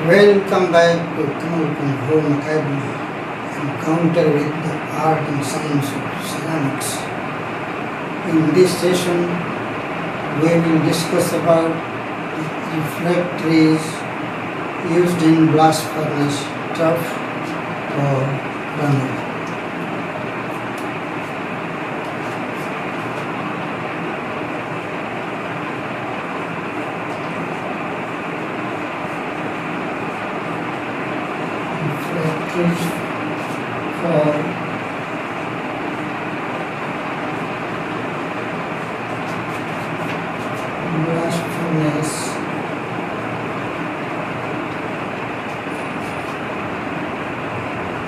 Welcome back to Kamal Home Academy, Encounter with the Art and Science of Ceramics. In this session, we will discuss about refractories used in blast furnace, trough or runner. Refractories for blast furnace,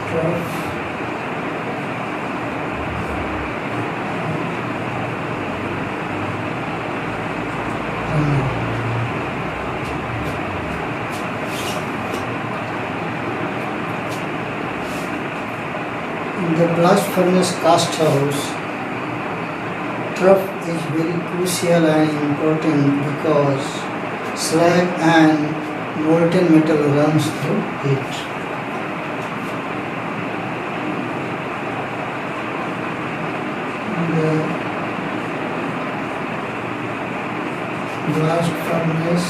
trough, runner. In the blast furnace cast house, trough is very crucial and important because slag and molten metal runs through it. In the blast furnace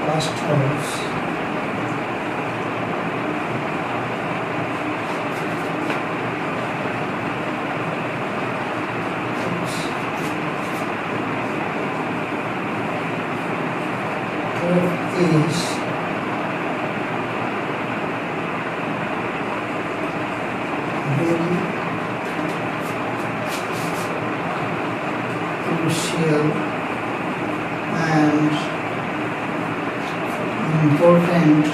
cast house, is very crucial and important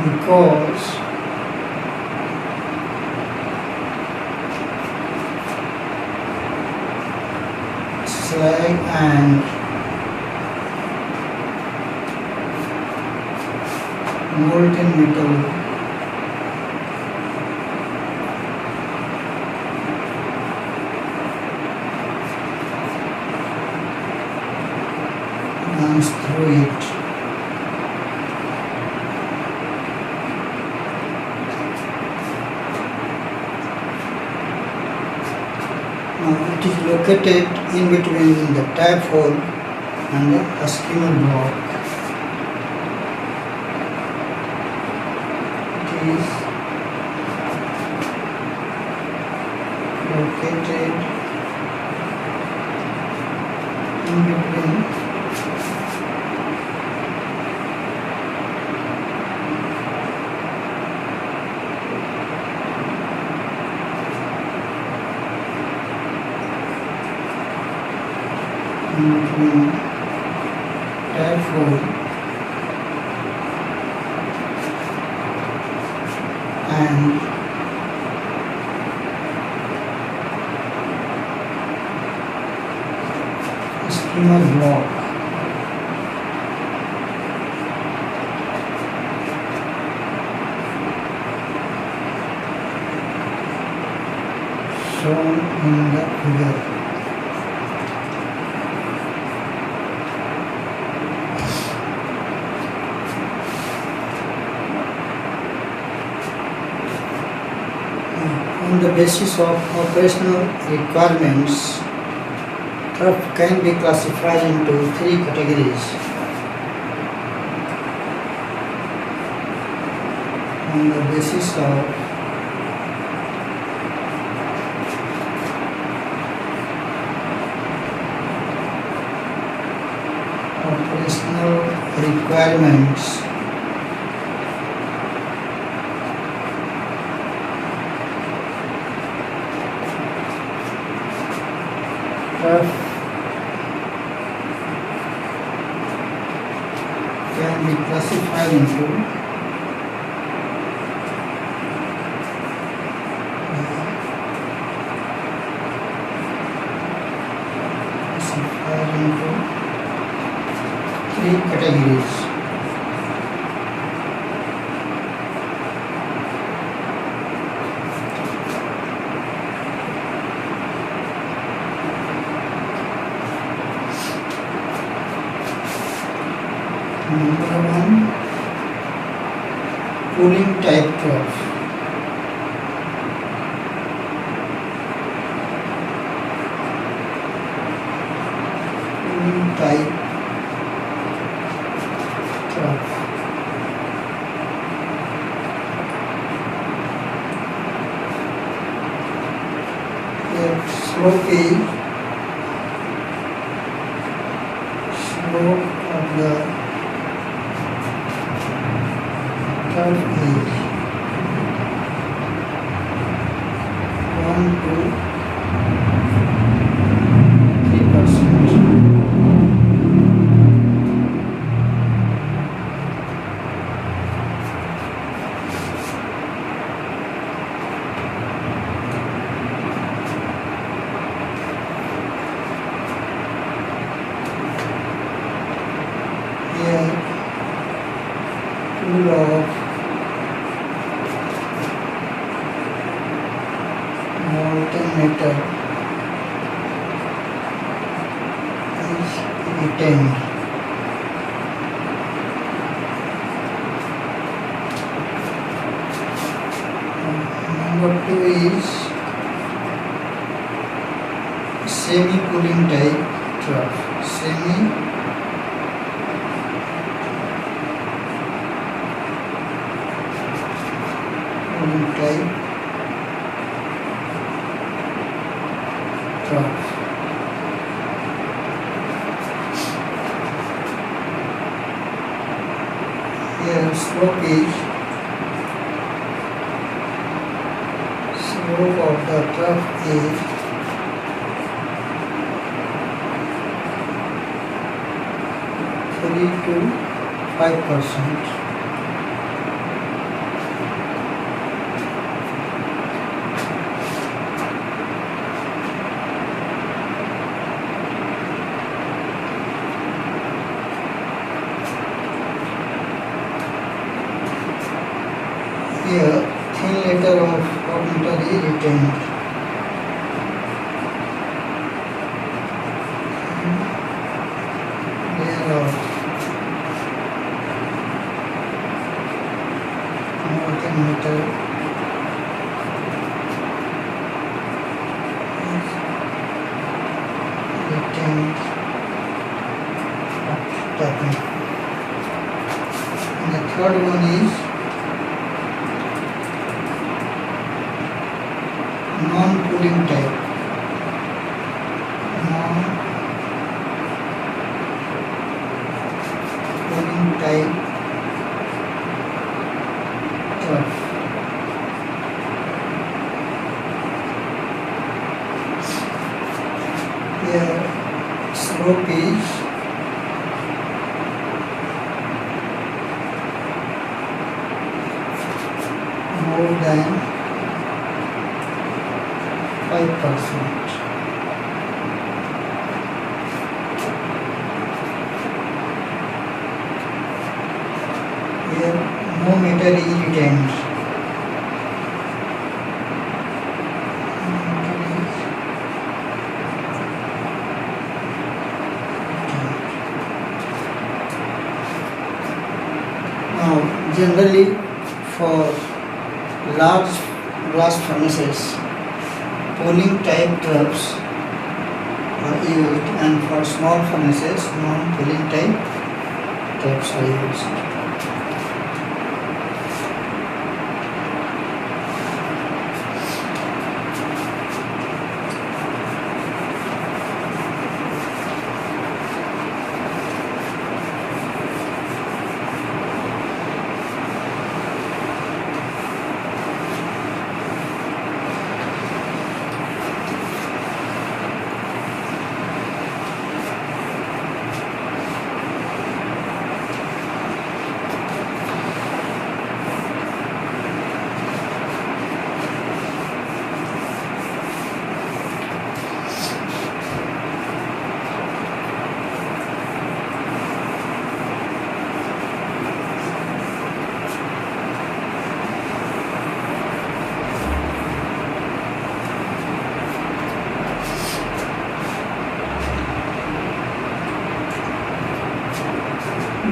because slag and molten metal runs through it. Now it is located in between the tap hole and the skimmer block. It is located in between tap hole and skimmer block. Shown in the figure. On the basis of operational requirements, trough can be classified into three categories. On the basis of operational requirements, trough can be classified into three categories. Number one, cooling type trough. Cooling type trough. Here slope of the trough is 1 to 3%. Here tool of molten metal is retained. Number two is semi-cooling type trough. Semi-cooling type trough. Here slope of the trough is 3 to 5%. Here, thin layer of metal is retained. Layer of molten metal is retained after tapping. And the third one is non-cooling type. Non-cooling type trough. Here slope is more than 5%. Here no metal is retained. Now generally for large blast furnaces, cooling type troughs are used, and for small furnaces, non-cooling type troughs are used.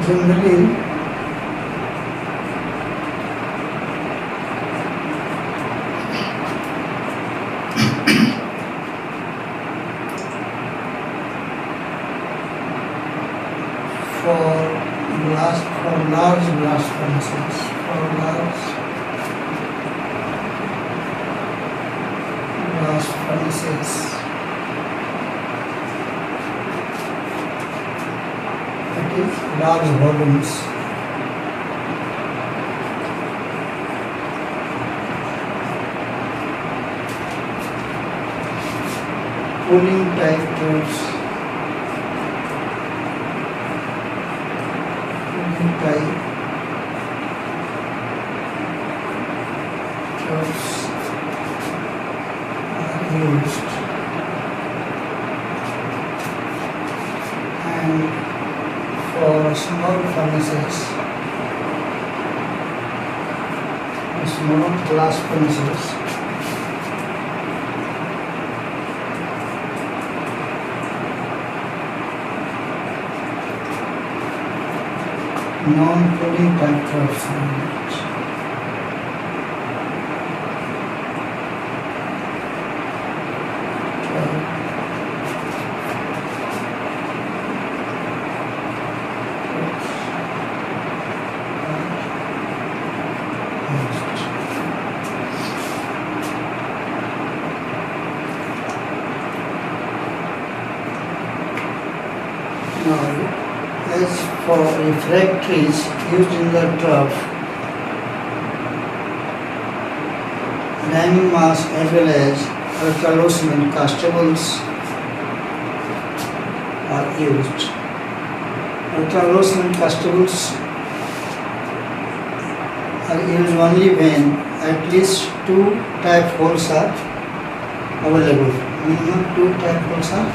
Generally, for large blast furnaces, that is large volumes. Cooling type tubes, type tubes are used, and for small furnaces, small glass furnaces, non-cooling type tubes are used. Now, as for refractories used in the trough, diamond mass as well as ultra-low cement castables are used. Ultra-low cement castables are used only when at least 2 tap holes are available. Minimum 2 tap holes are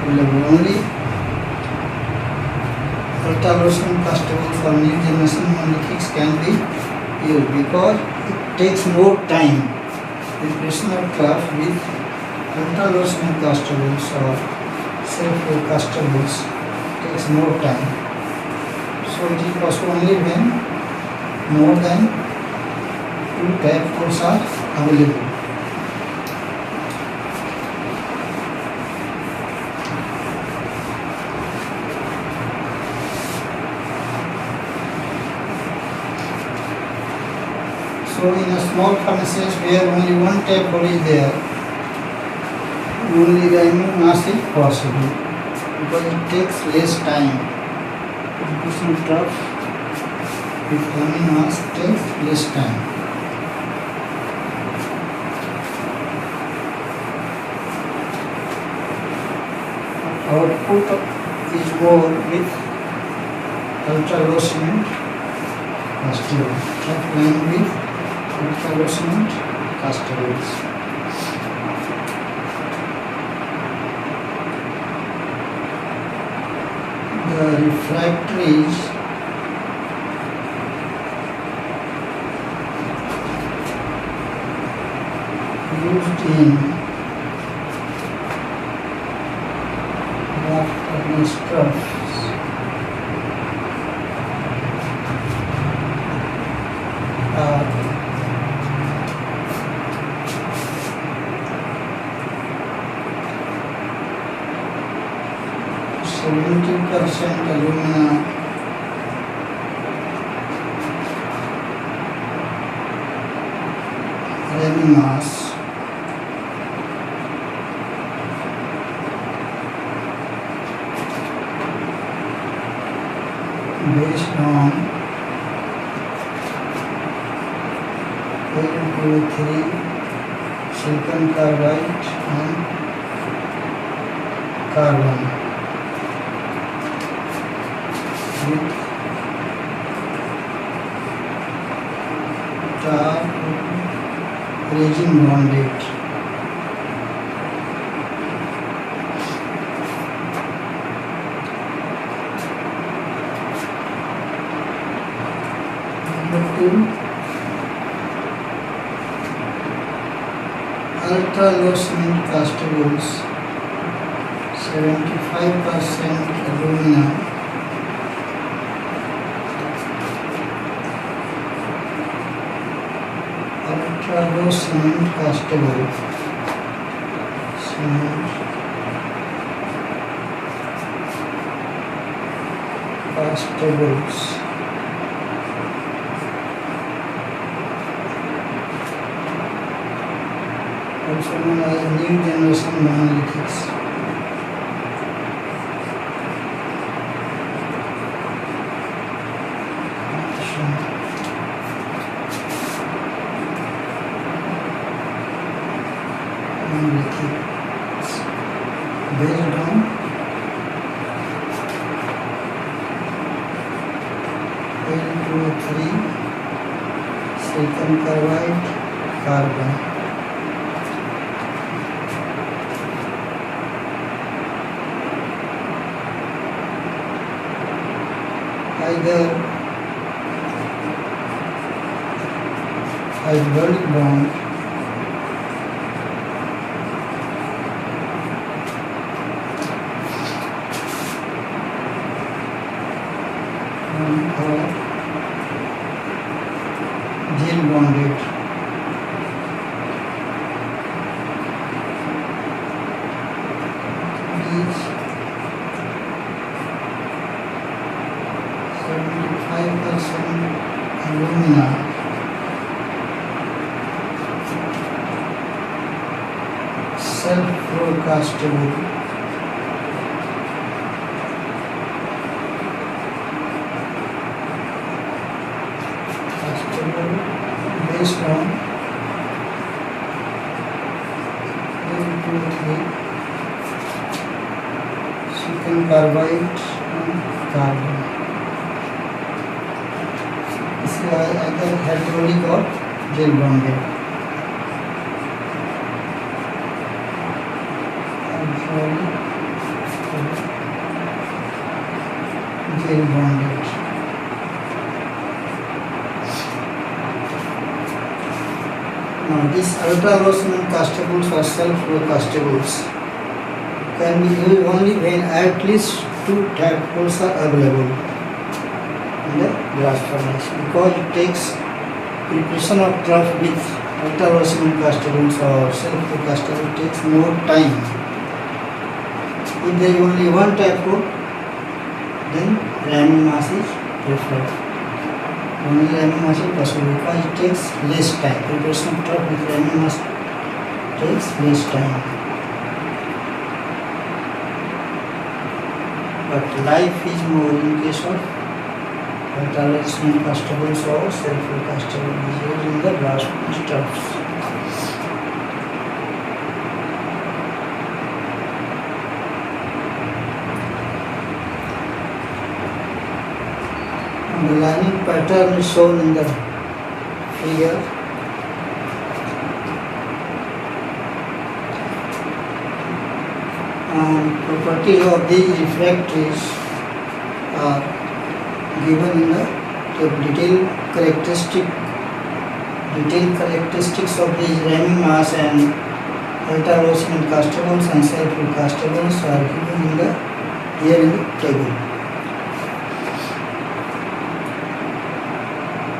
available. Only ultra-low cement castable for new generation monolithics can be used because it takes more time. Preparation of trough with ultra-low cement castables or self-flow castables takes more time. So it is possible only when more than 2 tap holes are available. So in a small furnaces where only 1 tap hole is there, only diamond mass is possible because it takes less time. Preparation trough with diamond mass takes less time. Output is more with ultra-low cement castable. Trough line with ultra-low cement castables. The refractories used in blast furnace troughs are 70% alumina, diamond mass, based on Al2O3 silicon carbide and carbon with tar resin bonded. Ultra-low cement castables, 75% alumina, ultra-low cement castable. Cement castables. Also known as new generation monolithics. Monolithics based on L2O3 silicon carbide carbon. Either hydraulic bond or gel bonded. These 75% alumina, self-broadcastable, based on L2O3 silicon carbide and carbon. This is either hydraulic or gel bonded. Hydraulic or gel bonded. Now these ultra-low cement castables or self-flow castables can be used only when at least 2 tap holes are available in the glass furnace, because it takes preparation of trough with ultra-low cement castables or self-flow castables takes more time. If there is only one tap hole, then ramming mass is preferred. Only ramming mass is possible because it takes less time. Preparation of trough with ramming mass takes less time. But life is more in case of ultra-low cement castables or self-flow castables used in the blast furnace troughs. The lining pattern is shown in the figure. And properties of these refractories are given in the detailed characteristics of these ramming mass and ultra-low cement castables and self-flow castables are given in the here in the table.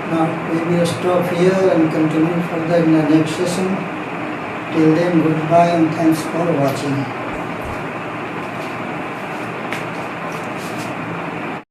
Now we will stop here and continue further in the next session. Till then, goodbye and thanks for watching.